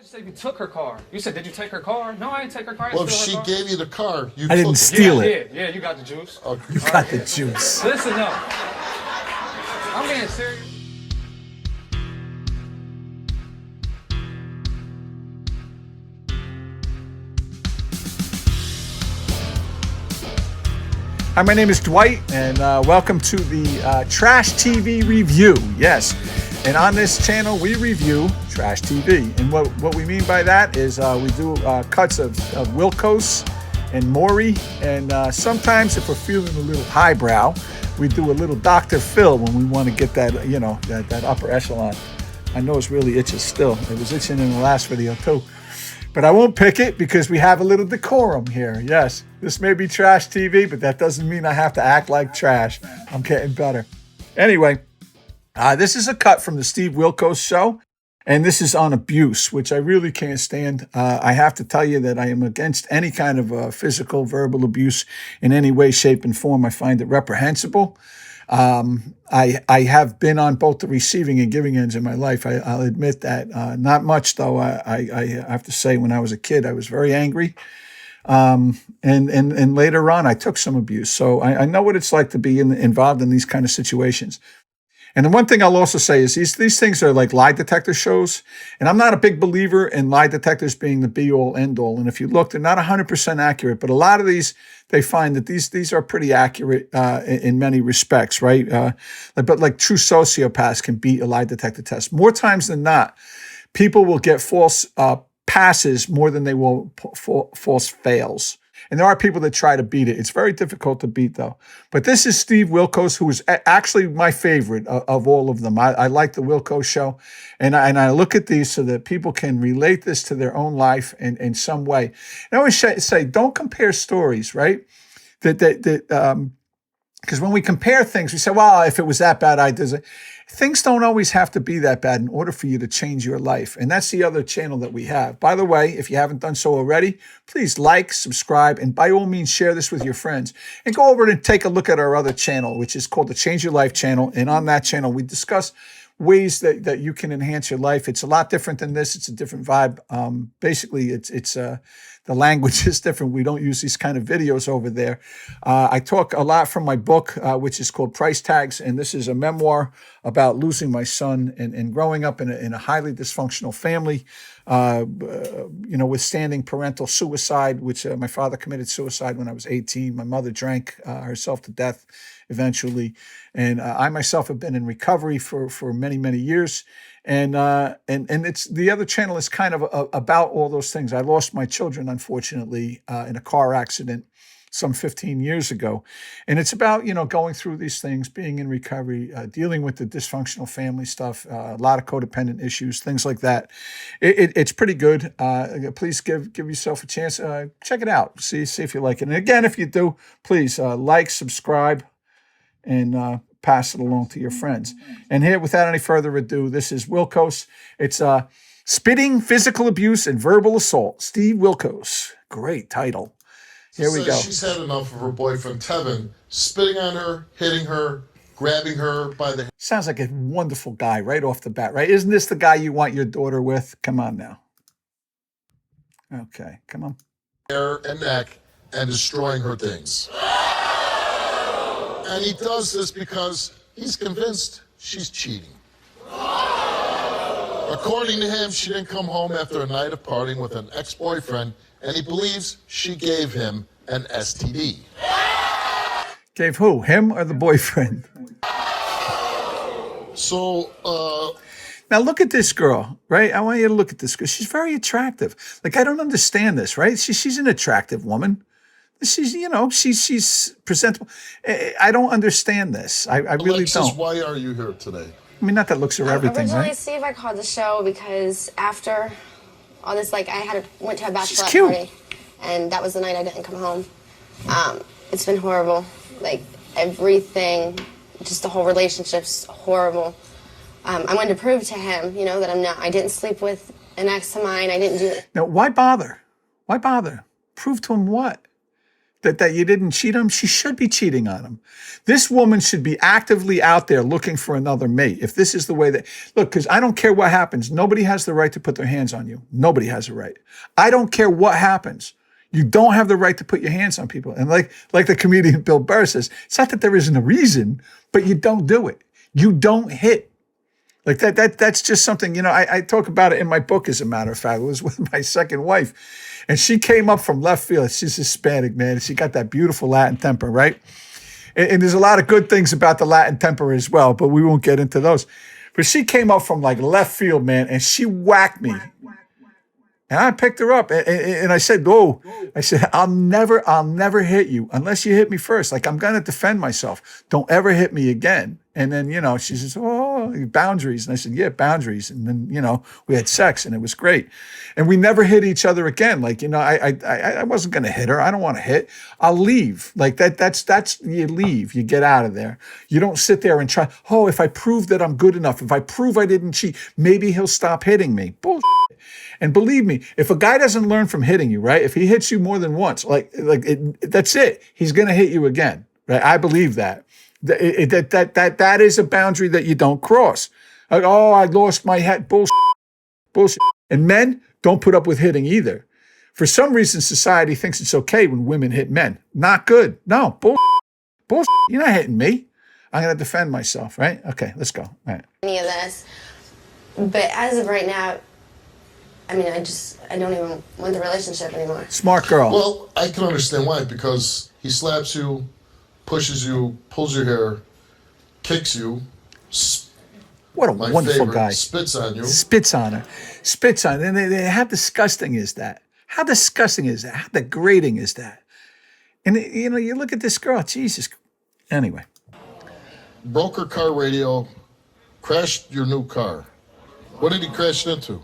you say you took her car? You said, did you take her car? No, I didn't take her car. Well, if she gave you the car, you I didn't took steal Yeah, it. yeah, you got the juice. Okay. You got the juice. Listen, no. I'm being serious. Hi, my name is Dwight, and welcome to the Trash TV Review. Yes, and on this channel, we review Trash TV. And what we mean by that is we do cuts of Wilkos and Maury, and sometimes if we're feeling a little highbrow, we do a little Dr. Phil when we want to get that, you know, that upper echelon. My nose really itches still. It was itching in the last video too. But I won't pick it because we have a little decorum here. Yes, this may be trash TV, but that doesn't mean I have to act like trash. I'm getting better. Anyway, this is a cut from the Steve Wilkos show, and this is on abuse, which I really can't stand. I have to tell you that I am against any kind of physical, verbal abuse in any way, shape, and form. I find it reprehensible. I have been on both the receiving and giving ends in my life. I'll admit that. Not much, though. I have to say, when I was a kid, I was very angry. And later on, I took some abuse. So I know what it's like to be involved in these kind of situations. And the one thing I'll also say is these things are like lie detector shows. And I'm not a big believer in lie detectors being the be-all, end-all. And if you look, they're not 100% accurate. But a lot of these, they find that these are pretty accurate in many respects, right? But like true sociopaths can beat a lie detector test. More times than not, people will get false passes more than they will false fails. And there are people that try to beat it. It's very difficult to beat, though. But this is Steve Wilkos, who is actually my favorite of all of them. I like the Wilkos show. And I look at these so that people can relate this to their own life in some way. And I always say, don't compare stories, right? Because when we compare things, we say, well, if it was that bad, I did it. Things don't always have to be that bad in order for you to change your life. And that's the other channel that we have. By the way, if you haven't done so already, please like, subscribe, and by all means, share this with your friends. And go over and take a look at our other channel, which is called the Change Your Life channel. And on that channel, we discuss ways that you can enhance your life. It's a lot different than this. It's a different vibe. Basically, it's the language is different. We don't use these kind of videos over there. I talk a lot from my book, which is called Price Tags, and this is a memoir about losing my son and growing up in a highly dysfunctional family, withstanding parental suicide, which my father committed suicide when I was 18. My mother drank herself to death eventually. And I myself have been in recovery for many, many years. And it's the other channel is kind of about all those things. I lost my children, unfortunately, in a car accident some 15 years ago. And it's about, going through these things, being in recovery, dealing with the dysfunctional family stuff, a lot of codependent issues, things like that. It's pretty good. Please give yourself a chance. Check it out. See if you like it. And again, if you do, please like, subscribe, and pass it along to your friends. And here, without any further ado, this is Wilkos. It's Spitting, Physical Abuse, and Verbal Assault. Steve Wilkos. Great title. Here we go. She's had enough of her boyfriend, Tevin, spitting on her, hitting her, grabbing her by the Sounds like a wonderful guy right off the bat, right? Isn't this the guy you want your daughter with? Come on now. Okay, come on. hair and neck and destroying her things. And he does this because he's convinced she's cheating. According to him, she didn't come home after a night of partying with an ex-boyfriend, and he believes she gave him an STD. Gave who? Him or the boyfriend? So, Now look at this girl, right? I want you to look at this girl. She's very attractive. Like, I don't understand this, right? She's an attractive woman. She's presentable. I don't understand this. I really Alexis, don't. why are you here today? I mean, not that looks are everything, Originally, right? Steve, I called the show because after all this, went to a bachelorette cute. party, and that was the night I didn't come home. It's been horrible. Like, everything, just the whole relationship's horrible. I wanted to prove to him, that I didn't sleep with an ex of mine. I didn't do it. Now, why bother? Why bother? Prove to him what? that you didn't cheat on him, she should be cheating on him. This woman should be actively out there looking for another mate. If this is the way that, look, because I don't care what happens. Nobody has the right to put their hands on you. Nobody has a right. I don't care what happens. You don't have the right to put your hands on people. And like the comedian Bill Burr says, it's not that there isn't a reason, but you don't do it. You don't hit. Like that's just something, I talk about it in my book, as a matter of fact. It was with my second wife. And she came up from left field. She's Hispanic, man. She got that beautiful Latin temper, right? And there's a lot of good things about the Latin temper as well, but we won't get into those. But she came up from like left field, man, and she whacked me. And I picked her up and I said, I'll never hit you unless you hit me first. Like, I'm going to defend myself. Don't ever hit me again. And then, she says, boundaries. And I said, yeah, boundaries. And then, we had sex and it was great. And we never hit each other again. Like, I wasn't going to hit her. I don't want to hit. I'll leave. Like that's, you leave, you get out of there. You don't sit there and try, if I prove that I'm good enough, if I prove I didn't cheat, maybe he'll stop hitting me. Bullshit. And believe me, if a guy doesn't learn from hitting you, right? If he hits you more than once, that's it. He's going to hit you again, right? I believe that. That is a boundary that you don't cross. Like, I lost my head. Bullshit. And men don't put up with hitting either. For some reason, society thinks it's okay when women hit men. Not good. No, bullshit. You're not hitting me. I'm going to defend myself, right? Okay, let's go. All right. Any of this. But as of right now, I don't even want the relationship anymore. Smart girl. Well, I can understand why, because he slaps you, pushes you, pulls your hair, kicks you. What a wonderful guy. Spits on you. Spits on her. Spits on her. And how disgusting is that? How disgusting is that? How degrading is that? And, you look at this girl, Jesus. Anyway. Broke her car radio, crashed your new car. What did he crash it into?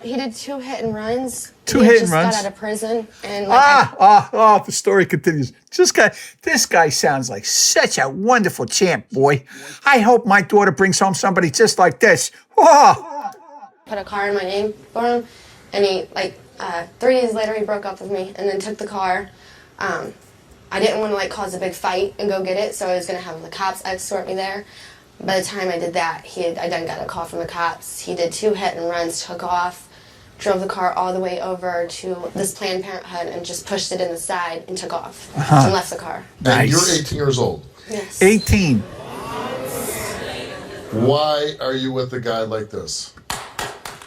He did 2 hit and runs. Two hit and runs. He just got out of prison. And the story continues. This guy sounds like such a wonderful champ, boy. I hope my daughter brings home somebody just like this. Oh. Put a car in my name for him, and he 3 days later he broke up with me and then took the car. I didn't want to cause a big fight and go get it, so I was gonna have the cops escort me there. By the time I did that, I then got a call from the cops. He did 2 hit and runs, took off, drove the car all the way over to this Planned Parenthood and just pushed it in the side and took off and left the car. Nice. And you're 18 years old. Yes. 18. Why are you with a guy like this?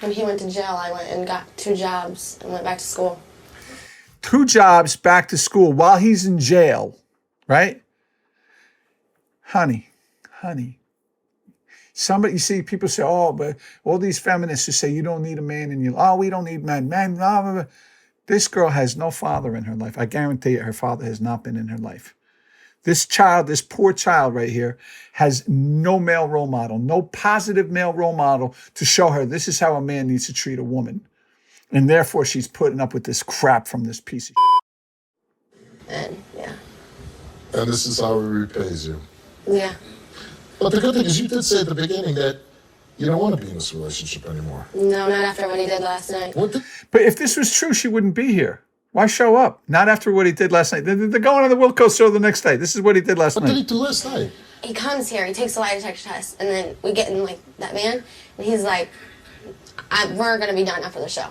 When he went to jail, I went and got 2 jobs and went back to school. 2 jobs, back to school while he's in jail, right? Honey. You see, people say, but all these feminists who say you don't need a man in your life. We don't need men. Men, blah, blah, blah. This girl has no father in her life. I guarantee you her father has not been in her life. This poor child right here, has no male role model, no positive male role model to show her this is how a man needs to treat a woman. And therefore, she's putting up with this crap from this piece of shit. And this is how he repays you. Yeah. But the good thing is you did say at the beginning that you don't want to be in this relationship anymore. No, not after what he did last night. But if this was true, she wouldn't be here. Why show up? Not after what he did last night. They're going on the Wilco show the next day. This is what he did last night. What did he do last night? He comes here, he takes a lie detector test, and then we get in that van, and he's like, we're going to be done after the show.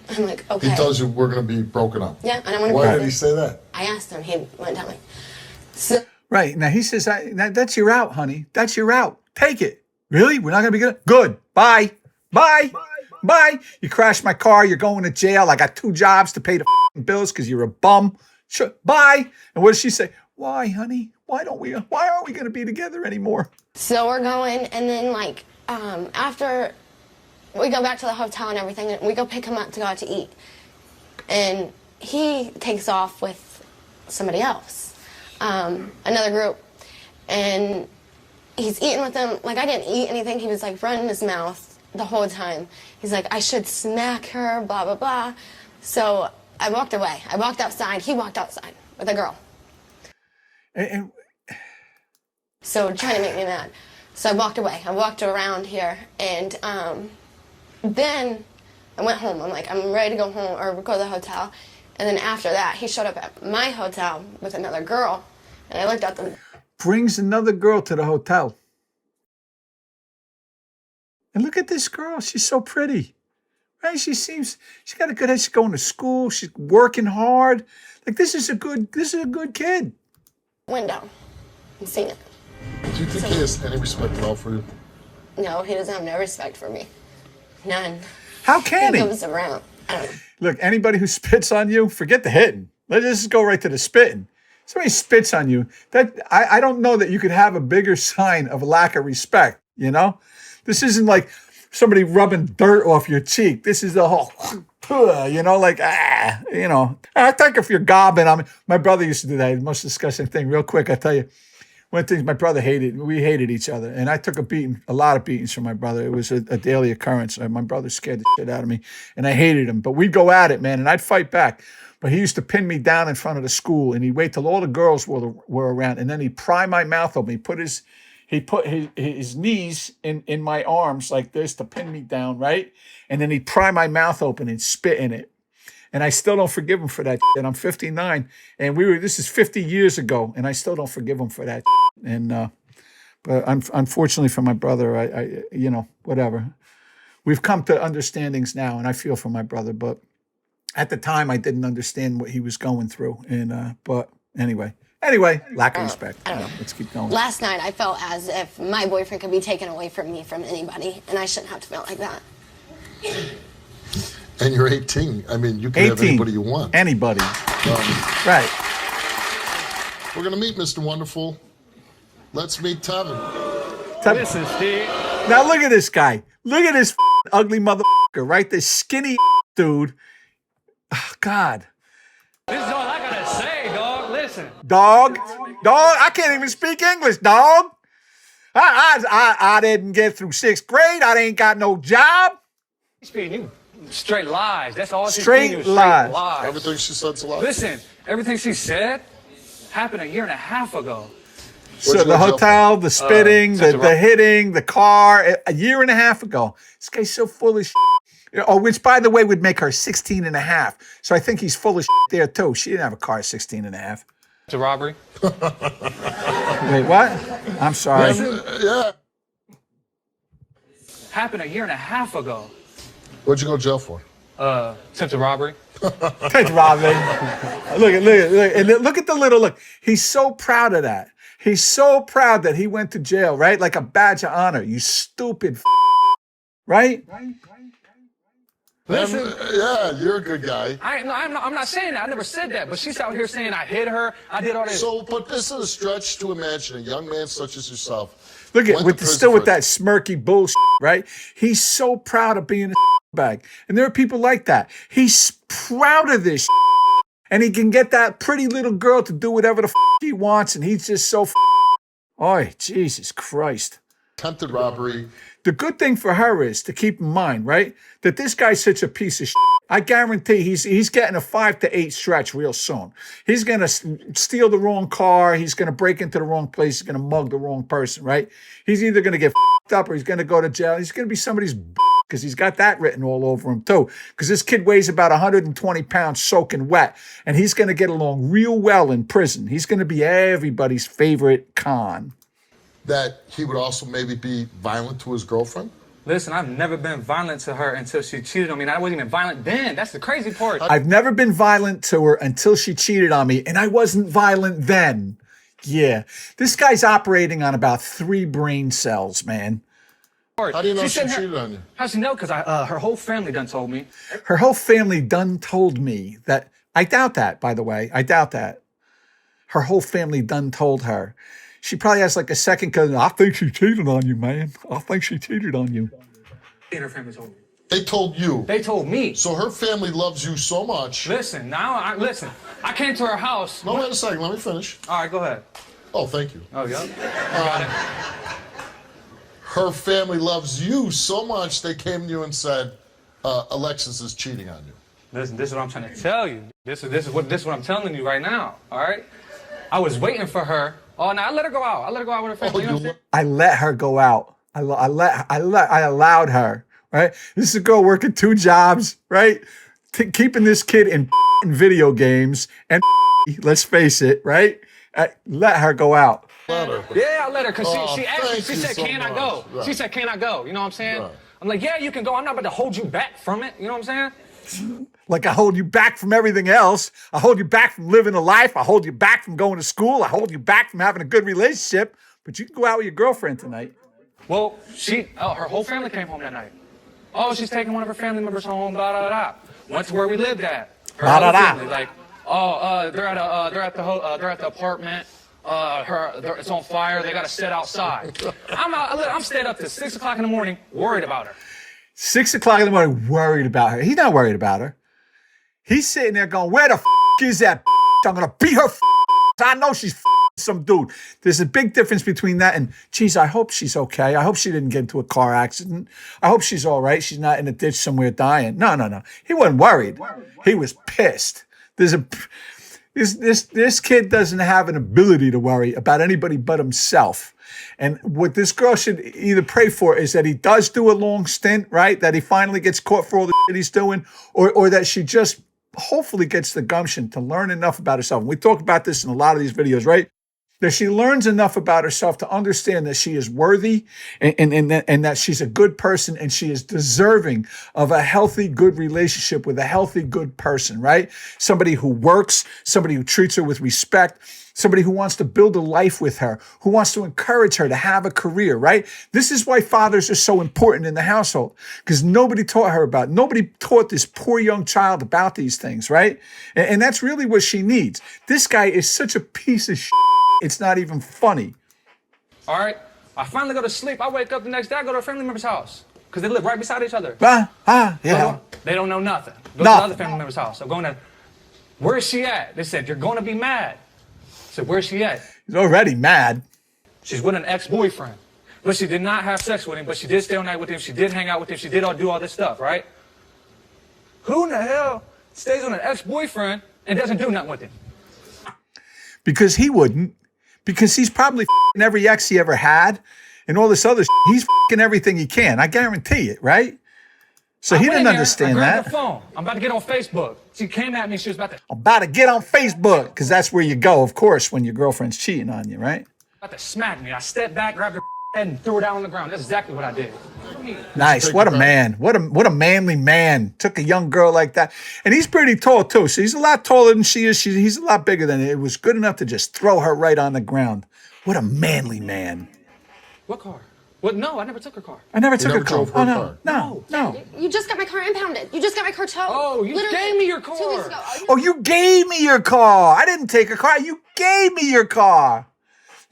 I'm like, okay. He tells you we're going to be broken up. Yeah, and I want to. Why did he say that? I asked him. He went down so. Right. Now he says, that's your out, honey. That's your out. Take it. Really? We're not going to be good? Good. Bye. You crashed my car. You're going to jail. I got 2 jobs to pay the bills because you're a bum. Sure. Bye. And what does she say? Why, honey? Why aren't we going to be together anymore? So we're going, and then after we go back to the hotel and everything, and we go pick him up to go out to eat. And he takes off with somebody else. Another group, and he's eating with them. I didn't eat anything. He was running his mouth the whole time. He's like, I should smack her, blah, blah, blah. So I walked away. I walked outside. He walked outside with a girl. So trying to make me mad. So I walked away. I walked around here, and then I went home. I'm ready to go home or go to the hotel. And then after that, he showed up at my hotel with another girl. And I looked at them. Brings another girl to the hotel. And look at this girl. She's so pretty. Right? She's got a good head. She's going to school. She's working hard. Like, this is a good kid. Window. And seen it. Do you think he has any respect at all for you? No, he doesn't have no respect for me. None. How can he? He goes around. I don't know. Look, anybody who spits on you, forget the hitting. Let's just go right to the spitting. Somebody spits on you, I don't know that you could have a bigger sign of lack of respect, you know? This isn't like somebody rubbing dirt off your cheek. This is the whole, you know, like, you know. I think if you're gobbing, my brother used to do that. The most disgusting thing. Real quick, I tell you. One of the things my brother hated, we hated each other. And I took a lot of beatings from my brother. It was a daily occurrence. My brother scared the shit out of me. And I hated him. But we'd go at it, man, and I'd fight back. But he used to pin me down in front of the school, and he'd wait till all the girls were around, and then he'd pry my mouth open. He put his knees in my arms like this to pin me down, right? And then he'd pry my mouth open and spit in it. And I still don't forgive him for that shit. I'm 59, and this is 50 years ago, and I still don't forgive him for that shit. And but unfortunately for my brother, I you know, whatever. We've come to understandings now, and I feel for my brother, but at the time, I didn't understand what he was going through. And but anyway, lack of respect. I don't know. Let's keep going. Last night, I felt as if my boyfriend could be taken away from me from anybody, and I shouldn't have to feel like that. And you're 18. I mean, you can have anybody you want. Anybody. Right. We're going to meet Mr. Wonderful. Let's meet Tevin. Listen, Steve. Now look at this guy. Look at this ugly motherfucker, right? This skinny dude. Oh, God. This is all I gotta say, dog. Listen. Dog, I can't even speak English, dog. I didn't get through 6th grade. I ain't got no job. He's feeding you straight lies. That's all she's Straight feeding you, lies. Everything she said's a lie. Listen, everything she said happened a year and a half ago. So the hotel, the spitting, the hitting, the car, a year and a half ago. This guy's so full of shit. Oh, which, by the way, would make her 16 and a half. So I think he's full of shit there, too. She didn't have a car at 16 and a half. It's a robbery. Wait, what? I'm sorry. Yeah. Happened a year and a half ago. What'd you go to jail for? Attempted robbery. Thanks, Robin. Look at the little look. He's so proud of that. He's so proud that he went to jail, right? Like a badge of honor. You stupid right? Listen. Yeah, you're a good guy. I'm not saying that. I never said that. But she's out here saying I hit her. I did all this. So, but this is a stretch to imagine a young man such as yourself. Look at with that smirky bullshit, right? He's so proud of being a bag. And there are people like that. He's proud of this and he can get that pretty little girl to do whatever the he wants, and he's just so Oi, Jesus Christ. Attempted robbery. The good thing for her is to keep in mind, right, that this guy's such a piece of shit. I guarantee he's getting a 5 to 8 stretch real soon. He's going to steal the wrong car. He's going to break into the wrong place. He's going to mug the wrong person, right? He's either going to get up or he's going to go to jail. He's going to be somebody's because he's got that written all over him too. Because this kid weighs about 120 pounds soaking wet, and he's going to get along real well in prison. He's going to be everybody's favorite con. That he would also maybe be violent to his girlfriend? Listen, I've never been violent to her until she cheated on me. And I wasn't even violent then. That's the crazy part. I've never been violent to her until she cheated on me, and I wasn't violent then. Yeah. This guy's operating on about 3 brain cells, man. How do you know she cheated on you? How does she know? Because her whole family done told me. Her whole family done told me that. I doubt that, by the way. I doubt that. Her whole family done told her. She probably has like a second cousin. I think she cheated on you, man. I think she cheated on you. And her family told me. They told you? They told me. So her family loves you so much. Listen, listen. I came to her house. No, wait a second. Let me finish. All right, go ahead. Oh, thank you. Oh, yeah? Got it. Her family loves you so much they came to you and said, Alexis is cheating on you. Listen, this is what I'm trying to tell you. This is what I'm telling you right now, all right? I was waiting for her. Oh, no, I let her go out. I let her go out with her family. You know what I'm saying? I let her go out. I allowed her, right? This is a girl working 2 jobs, right? Keeping this kid in video games and let's face it, right? Let her go out. Yeah, I let her because Oh, she asked me. thank She you said, so "Can I much." go?" Right. She said, "Can I go?" You know what I'm saying? Right. I'm like, "Yeah, you can go. I'm not about to hold you back from it." You know what I'm saying? Like I hold you back from everything else. I hold you back from living a life. I hold you back from going to school. I hold you back from having a good relationship. But you can go out with your girlfriend tonight. Well, her whole family came home that night. Oh, she's taking one of her family members home. Blah blah blah. Went to where we lived at. Her Blah, blah, other blah. family, like, they're at the apartment. It's on fire. They got to sit outside. I'm staying up to 6 o'clock in the morning, worried about her. 6 o'clock in the morning, worried about her. He's not worried about her. He's sitting there going, where the is that I'm going to beat her I know she's some dude. There's a big difference between that and, geez, I hope she's okay. I hope she didn't get into a car accident. I hope she's all right. She's not in a ditch somewhere dying. No. He wasn't worried. He was pissed. This kid doesn't have an ability to worry about anybody but himself. And what this girl should either pray for is that he does do a long stint, right? That he finally gets caught for all the shit he's doing, or that she just hopefully gets the gumption to learn enough about herself. And we talk about this in a lot of these videos, right? That she learns enough about herself to understand that she is worthy and that she's a good person and she is deserving of a healthy, good relationship with a healthy, good person, right? Somebody who works, somebody who treats her with respect, somebody who wants to build a life with her, who wants to encourage her to have a career, right? This is why fathers are so important in the household, because nobody taught this poor young child about these things, right? And that's really what she needs. This guy is such a piece of shit. It's not even funny. All right. I finally go to sleep. I wake up the next day. I go to a family member's house because they live right beside each other. Yeah. They don't know nothing. Go to No. the other family member's house. I'm going to. Where is she at? They said you're going to be mad. I said, where's she at? He's already mad. She's with an ex-boyfriend, but she did not have sex with him. But she did stay all night with him. She did hang out with him. She did do all this stuff, right? Who in the hell stays with an ex-boyfriend and doesn't do nothing with him? Because he wouldn't. Because he's probably f***ing every ex he ever had and all this other shit. He's f***ing everything he can. I guarantee it, right? So he didn't understand I grabbed that. the phone. I'm about to get on Facebook. She came at me. She was about I'm about to get on Facebook because that's where you go, of course, when your girlfriend's cheating on you, right? to smack me. I stepped back, grabbed her head, and threw her down on the ground. That's exactly what I did. Nice. What a man. What a manly man. Took a young girl like that. And he's pretty tall, too. So he's a lot taller than she is. He's a lot bigger than it. It was good enough to just throw her right on the ground. What a manly man. What car? What? No, I never took her car. I never took never her car. drove her Oh, no. car. No. You just got my car impounded. You just got my car towed. Oh, you Literally, gave me your car. 2 weeks ago. Oh, you gave me your car. I didn't take a car. You gave me your car.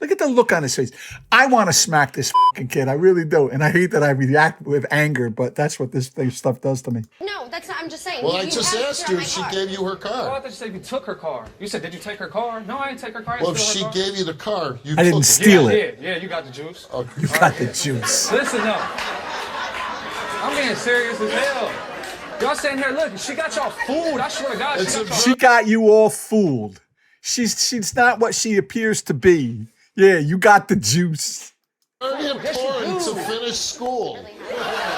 Look at the look on his face. I want to smack this fucking kid. I really do. And I hate that I react with anger, but that's what this stuff does to me. No, that's not. I'm just saying. Well, you I just have to asked get you on if my she car. gave you her Oh, I car. thought you said you took her car. You said, did you take her car? No, I didn't take her car. I Well, if didn't she steal her car. gave you the car, you I didn't took it. steal Yeah, I it. did. Yeah, you got the juice. Oh, You got the juice. Listen up. I'm being serious as hell. Y'all sitting here, look, she got y'all fooled. I swear to God, It's she a got y'all. She got you all fooled. She's not what she appears to be. Yeah, you got the juice. Very important to finish school.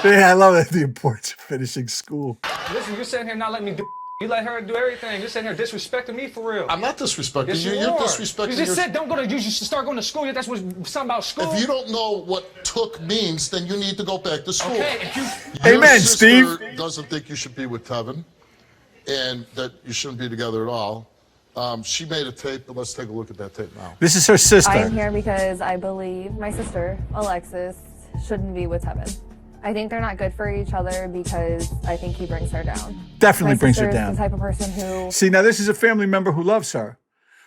Yeah, I love that, the importance of finishing school. Listen, you're sitting here not letting me do. You let her do everything. You're sitting here disrespecting me for real. I'm not disrespecting Yes, you. you You're are. disrespecting You just your... said don't go to. You should start going to school. That's what something about school. If you don't know what took means, then you need to go back to school. Okay, if you. Your Amen, sister Steve. doesn't think you should be with Tevin and that you shouldn't be together at all. She made a tape, but let's take a look at that tape now. This is her sister. I'm here because I believe my sister, Alexis, shouldn't be with Tevin. I think they're not good for each other because I think he brings her down. Definitely My brings her sister is down. the type of person who See, now this is a family member who loves her,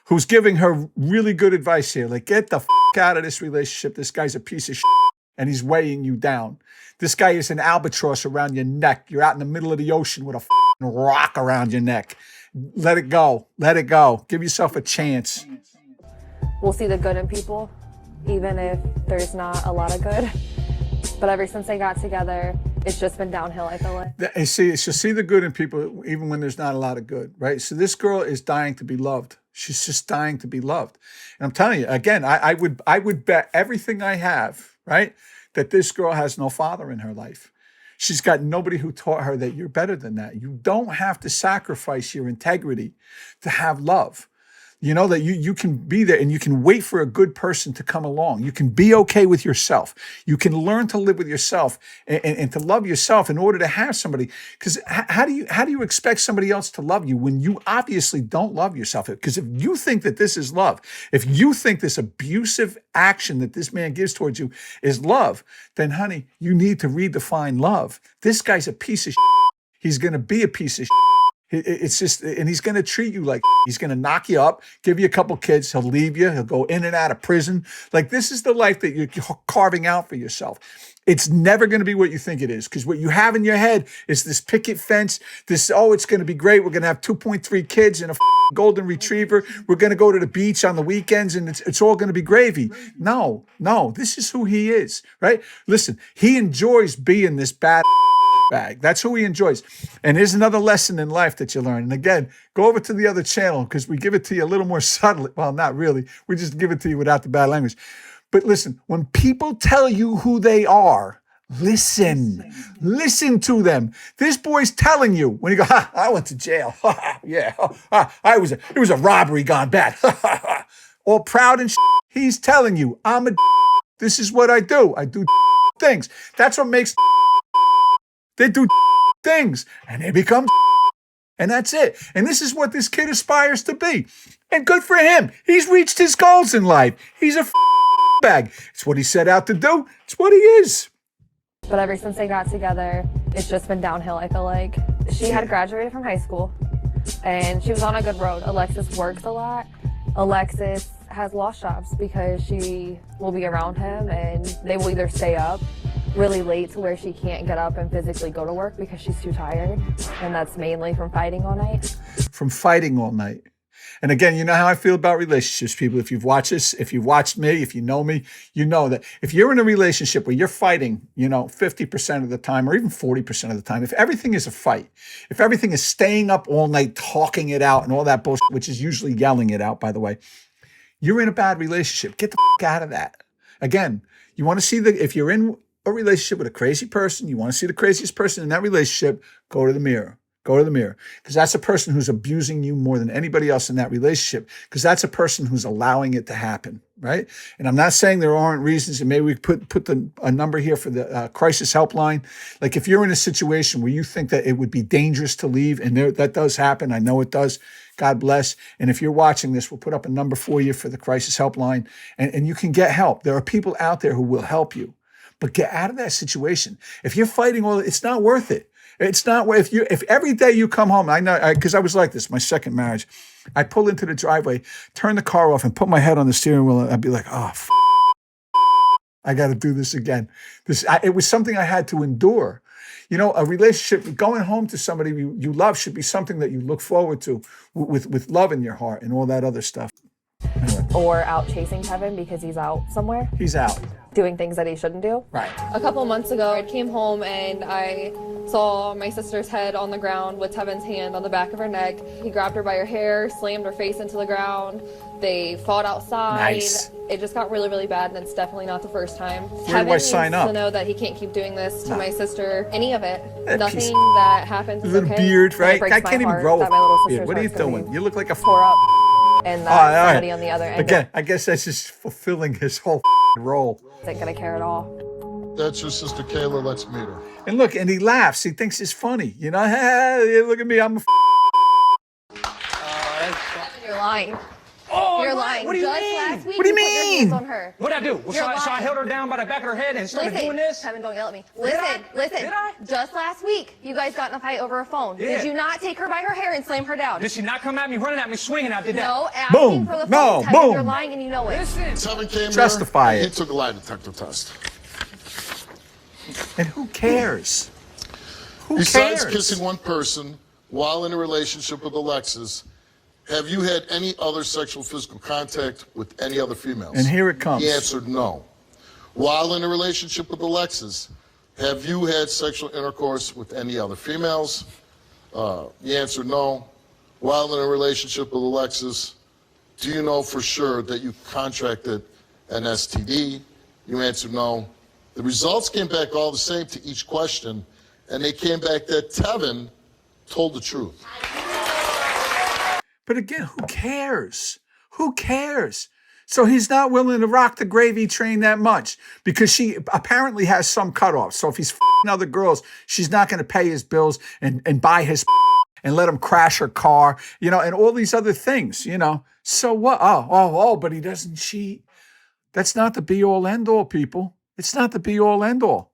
who's giving her really good advice here. Like, get the out of this relationship. This guy's a piece of and he's weighing you down. This guy is an albatross around your neck. You're out in the middle of the ocean with a rock around your neck. Let it go. Let it go. Give yourself a chance. will see the good in people, even if there's not a lot of good. But ever since they got together, it's just been downhill, I feel like. And she'll see the good in people even when there's not a lot of good, right? So this girl is dying to be loved. She's just dying to be loved. And I'm telling you, again, I would bet everything I have, right, that this girl has no father in her life. She's got nobody who taught her that you're better than that. You don't have to sacrifice your integrity to have love. You know, that you can be there and you can wait for a good person to come along. You can be okay with yourself. You can learn to live with yourself and to love yourself in order to have somebody. Because how do you expect somebody else to love you when you obviously don't love yourself? Because if you think that this is love, if you think this abusive action that this man gives towards you is love, then honey, you need to redefine love. This guy's a piece of shit. He's going to be a piece of shit. It's just, and he's going to treat you like he's going to knock you up, give you a couple kids, he'll leave you, he'll go in and out of prison. Like, this is the life that you're carving out for yourself. It's never going to be what you think it is, because what you have in your head is this picket fence, this, oh, it's going to be great. We're going to have 2.3 kids and a golden retriever. We're going to go to the beach on the weekends and it's all going to be gravy. No, this is who he is, right? Listen, he enjoys being this bad bag. That's who he enjoys. And here's another lesson in life that you learn. And again, go over to the other channel because we give it to you a little more subtly. Well, not really. We just give it to you without the bad language. But listen, when people tell you who they are, listen to them. This boy's telling you when you go, I went to jail. Yeah. It was a robbery gone bad. All proud and shit. He's telling you, I'm a this is what I do. I do things. That's what makes they do things and they become and that's it. And this is what this kid aspires to be. And good for him. He's reached his goals in life. He's a bag. It's what he set out to do. It's what he is. But ever since they got together, it's just been downhill, I feel like. She had graduated from high school and she was on a good road. Alexis works a lot. Alexis has lost jobs because she will be around him and they will either stay up really late to where she can't get up and physically go to work because she's too tired. And that's mainly from fighting all night. From fighting all night. And again, you know how I feel about relationships, people. If you've watched this, if you've watched me, if you know me, you know that if you're in a relationship where you're fighting, 50% of the time or even 40% of the time, if everything is a fight, if everything is staying up all night, talking it out and all that bullshit, which is usually yelling it out, by the way, you're in a bad relationship. Get the out of that. Again, you want to see if you're in a relationship with a crazy person, you want to see the craziest person in that relationship, go to the mirror. Go to the mirror, because that's a person who's abusing you more than anybody else in that relationship, because that's a person who's allowing it to happen, right? And I'm not saying there aren't reasons, and maybe we put a number here for the crisis helpline. Like if you're in a situation where you think that it would be dangerous to leave, and that does happen, I know it does, God bless. And if you're watching this, we'll put up a number for you for the crisis helpline, and you can get help. There are people out there who will help you, but get out of that situation. If you're fighting it's not worth it. It's not if every day you come home, I know, because I was like this, my second marriage, I pull into the driveway, turn the car off and put my head on the steering wheel and I'd be like, oh, I got to do this again. It was something I had to endure. A relationship, going home to somebody you love should be something that you look forward to with love in your heart and all that other stuff. Anyway. Or out chasing Kevin because he's out somewhere. He's out. Doing things that he shouldn't do. Right. A couple months ago, I came home and I saw my sister's head on the ground with Tevin's hand on the back of her neck. He grabbed her by her hair, slammed her face into the ground. They fought outside. Nice. It just got really, really bad, and it's definitely not the first time. Where do I sign up? To know that he can't keep doing this to my sister. Any of it. That Nothing that happens is little okay. beard, right? I can't even grow a beard. What are you doing? You look like a tore up, and that somebody on the other end. Again, I guess that's just fulfilling his whole role. Isn't gonna care at all. That's your sister Kayla. Let's meet her. And look, and he laughs. He thinks it's funny. Hey, look at me. I'm a You're lying. Oh, You're lying. What do you Just mean? last week What do you put your mean? hands on her. What'd I do? So I held her down by the back of her head and started doing this? Kevin, don't yell at me. Listen. Did I? Just last week, you guys got in a fight over a phone. Yeah. Did you not take her by her hair and slam her down? Did she not come at me, running at me, swinging? I did that. No, asking Boom. for the phone. No, Tevin, boom. You're lying and you know it. Listen. Tevin came Justify here. it. He took a lie detector test. And who cares? Who Besides cares? kissing one person while in a relationship with Alexis, have you had any other sexual physical contact with any other females? And here it comes. He answered no. While in a relationship with Alexis, have you had sexual intercourse with any other females? He answered no. While in a relationship with Alexis, do you know for sure that you contracted an STD? You answered no. The results came back all the same to each question, and they came back that Tevin told the truth. But again, who cares? Who cares? So he's not willing to rock the gravy train that much because she apparently has some cutoff. So if he's f***ing other girls, she's not going to pay his bills and buy his and let him crash her car, and all these other things, So what? But he doesn't cheat. That's not the be-all, end-all, people. It's not the be-all, end-all.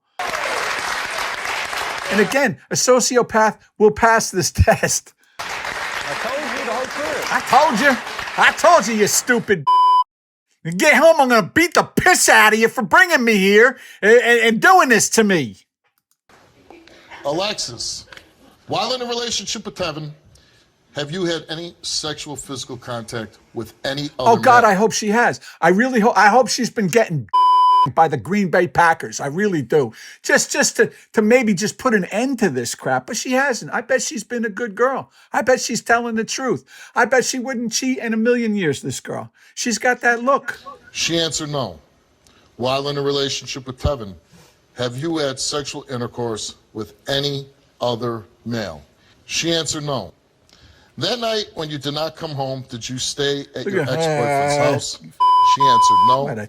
And again, a sociopath will pass this test. I told you the whole truth. I told you, you stupid. You get home, I'm going to beat the piss out of you for bringing me here and doing this to me. Alexis, while in a relationship with Tevin, have you had any sexual physical contact with any other Oh, God, man? I hope she has. I really hope. I hope she's been getting by the Green Bay Packers. I really do. Just to maybe just put an end to this crap. But she hasn't. I bet she's been a good girl. I bet she's telling the truth. I bet she wouldn't cheat in a million years, this girl. She's got that look. She answered no. While in a relationship with Tevin, have you had sexual intercourse with any other male? She answered no. That night when you did not come home, did you stay at your ex-boyfriend's house? She answered no.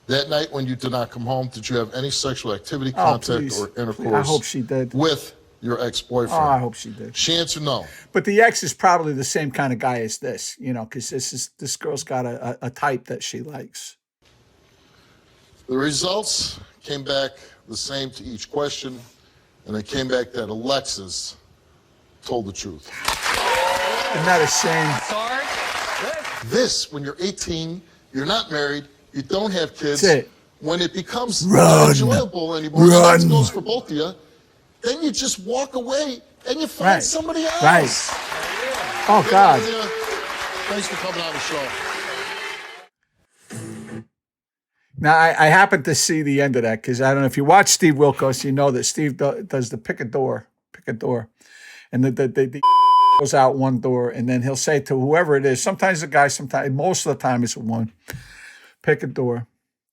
That night when you did not come home, did you have any sexual activity, contact, or intercourse I hope she did. with your ex-boyfriend? Oh, I hope she did. She answered no. But the ex is probably the same kind of guy as this, because this girl's got a type that she likes. The results came back the same to each question, and they came back that Alexis told the truth. Isn't that a shame? Sorry? This, when you're 18, you're not married, you don't have kids. That's it. When it becomes Run. not enjoyable anymore, Run. that goes for both of you, then you just walk away and you find Right. somebody else. Right. Oh, God. Thanks for coming on the show. Now, I happened to see the end of that because I don't know if you watch Steve Wilkos, you know that Steve does the pick a door. And the goes out one door, and then he'll say to whoever it is, sometimes a guy, sometimes, most of the time it's a woman, pick a door.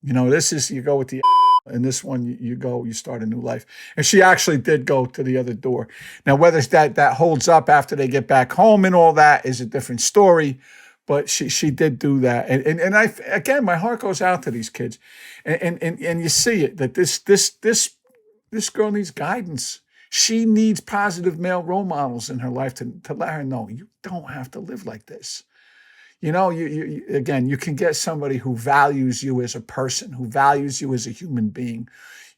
This is, you go with the and this one, you start a new life. And she actually did go to the other door. Now, whether that holds up after they get back home and all that is a different story. But she did do that. And I, again, my heart goes out to these kids. And you see it, that this girl needs guidance. She needs positive male role models in her life to let her know, you don't have to live like this. You again, you can get somebody who values you as a person, who values you as a human being,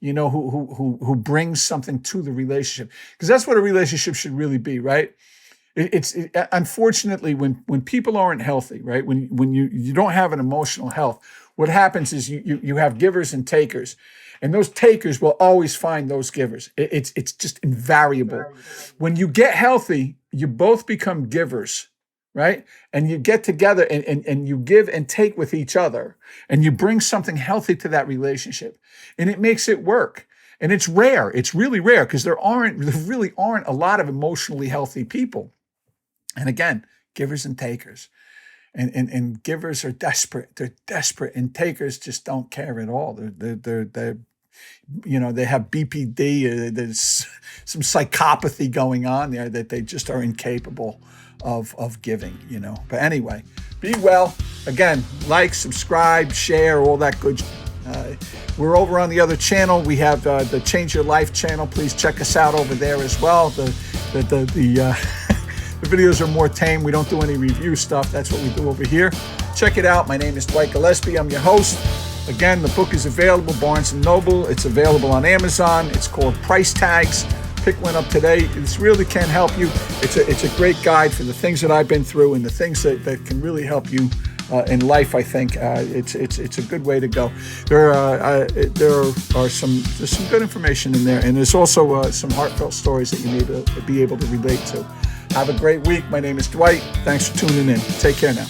who brings something to the relationship. Because that's what a relationship should really be, right? Unfortunately, when people aren't healthy, right? When you don't have an emotional health, what happens is you have givers and takers. And those takers will always find those givers. It's just invariable. When you get healthy, you both become givers, right? And you get together and you give and take with each other. And you bring something healthy to that relationship. And it makes it work. And it's rare. It's really rare because there really aren't a lot of emotionally healthy people. And again, givers and takers. And givers are desperate. They're desperate. And takers just don't care at all. They're they have BPD. There's some psychopathy going on there that they just are incapable of giving, But anyway, be well. Again, like, subscribe, share, all that good. We're over on the other channel. We have the Change Your Life channel. Please check us out over there as well. The videos are more tame. We don't do any review stuff. That's what we do over here. Check it out. My name is Dwight Gillespie. I'm your host. Again, the book is available, Barnes & Noble. It's available on Amazon. It's called Price Tags. Pick one up today. This really can help you. It's a great guide for the things that I've been through and the things that can really help you in life. I think it's a good way to go. There's some good information in there, and there's also some heartfelt stories that you may be able to relate to. Have a great week. My name is Dwight. Thanks for tuning in. Take care now.